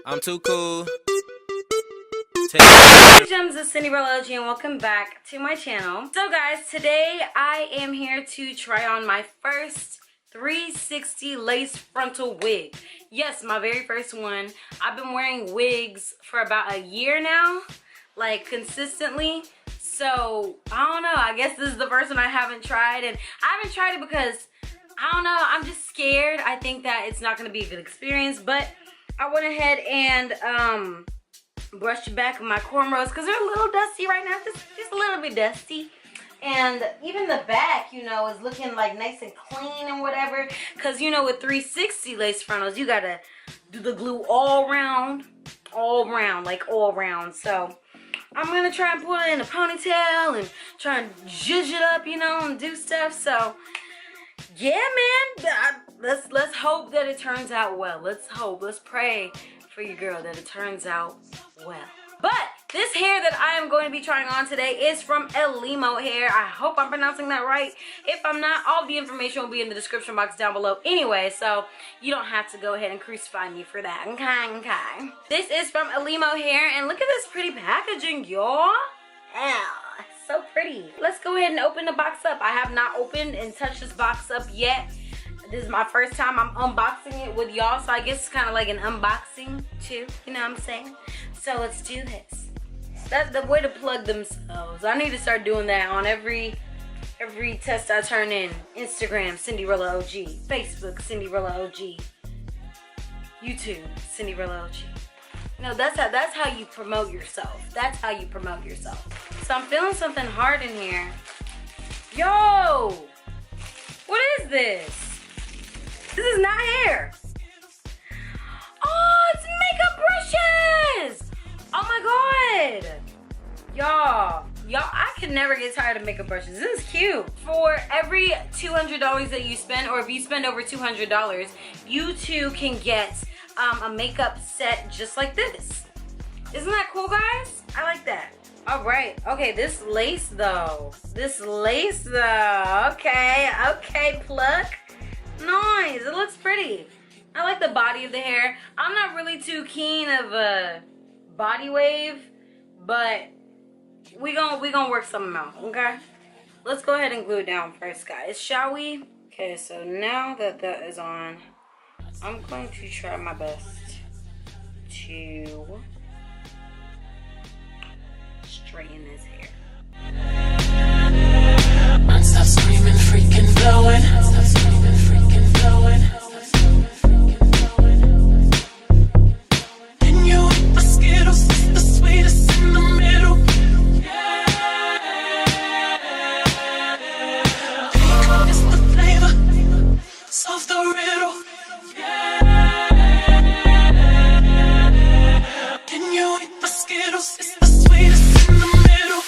I'm too cool. Hey gems, it's Cinderella OG and welcome back to my channel. So guys, today I am here to try on my first 360 lace frontal wig. Yes, my very first one. I've been wearing wigs for about a year now, like consistently. So I don't know, I guess this is the first one I haven't tried, and I haven't tried it because I don't know, I'm just scared. I think that it's not going to be a good experience, but I went ahead and brushed the back of my cornrows because they're a little dusty right now, just a little bit dusty. And even the back, you know, is looking like nice and clean and whatever, because you know with 360 lace frontals you gotta do the glue all round, like all round. So I'm gonna try and put it in a ponytail and try and zhuzh it up, you know, and do stuff. So yeah, man, let's hope that it turns out well. Let's pray for your girl that it turns out well. But this hair that I am going to be trying on today is from Elemo hair. I hope I'm pronouncing that right. If I'm not, all the information will be in the description box down below anyway, so you don't have to go ahead and crucify me for that. Okay. This is from Elemo hair, and look at this pretty packaging, y'all. So pretty. Let's go ahead and open the box up. I have not opened and touched this box up yet. This is my first time I'm unboxing it with y'all, so I guess it's kind of like an unboxing too, you know what I'm saying? So let's do this. That's the way to plug themselves. I need to start doing that on every test I turn in. Instagram, Cinderella OG. Facebook, Cinderella OG. YouTube, Cinderella OG. No, that's how you promote yourself. That's how you promote yourself. So I'm feeling something hard in here. Yo! What is this? This is not hair. Oh, it's makeup brushes! Oh my god! Y'all, I can never get tired of makeup brushes. This is cute. For every $200 that you spend, or if you spend over $200, you too can get a makeup set just like this. Isn't that cool, guys? I like that. All right. Okay, this lace though. Okay, pluck. Nice. It looks pretty. I like the body of the hair. I'm not really too keen of a body wave, but we gonna work something out, okay? Let's go ahead and glue it down first, guys, shall we? Okay, so now that that is on, I'm going to try my best to straighten this hair. Stop screaming, freaking blowing. Stop screaming, freaking blowing. And you eat my Skittles, the sweetest in the middle. Yeah. Pink is the flavor, solve the riddle. Yeah. And you eat my Skittles, it's the sweetest in the middle.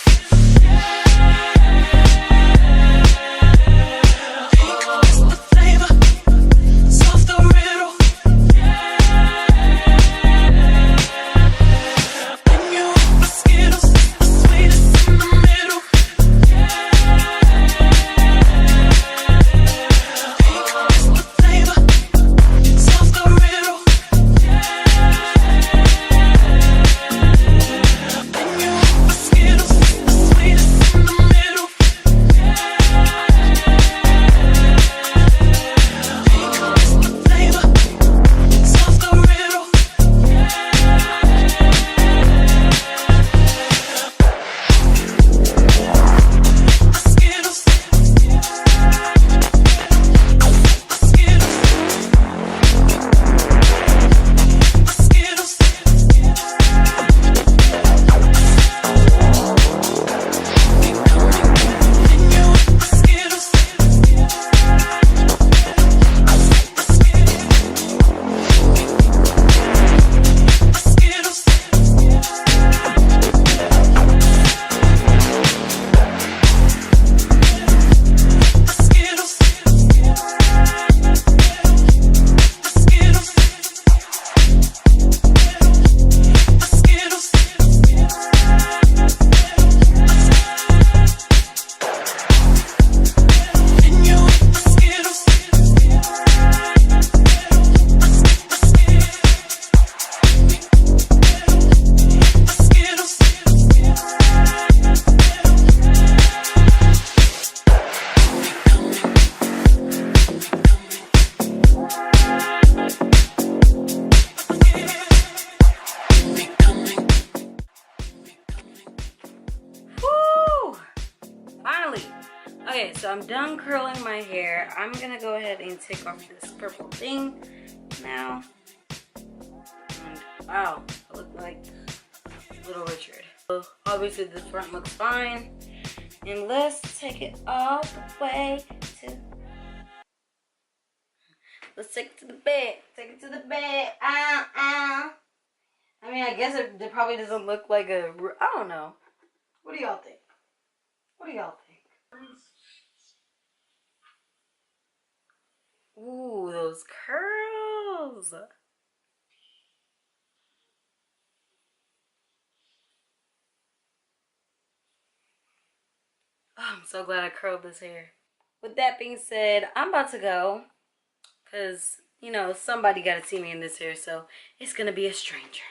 I'm done curling my hair. I'm gonna go ahead and take off this purple thing now. And wow, I look like Little Richard. So obviously this front looks fine. And let's take it all the way to... Let's take it to the bed. Take it to the bed. I mean, I guess it probably doesn't look like a... I don't know. What do y'all think? What do y'all think? Ooh, those curls. Oh, I'm so glad I curled this hair. With that being said, I'm about to go. Because, you know, somebody got to see me in this hair. So, it's going to be a stranger.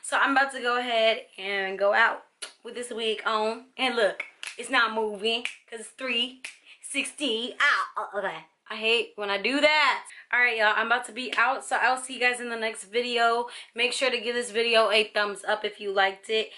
So, I'm about to go ahead and go out with this wig on. And look, it's not moving. Because it's 360. Ow. Okay. I hate when I do that. Alright, y'all. I'm about to be out. So, I'll see you guys in the next video. Make sure to give this video a thumbs up if you liked it.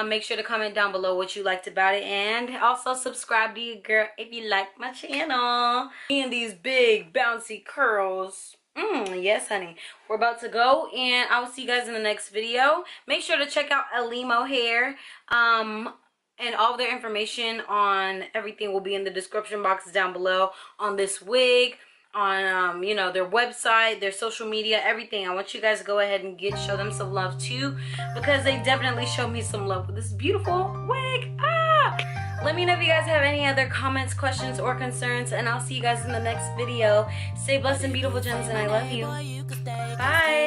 Make sure to comment down below what you liked about it. And also subscribe to your girl if you like my channel. And these big bouncy curls. Yes, honey. We're about to go. And I will see you guys in the next video. Make sure to check out Elemo Hair. And all their information on everything will be in the description box down below on this wig, on you know, their website, their social media, everything. I want you guys to go ahead and show them some love too, because they definitely showed me some love with this beautiful wig. Let me know if you guys have any other comments, questions, or concerns, and I'll see you guys in the next video. Stay blessed and beautiful, gems, and I love you. Bye.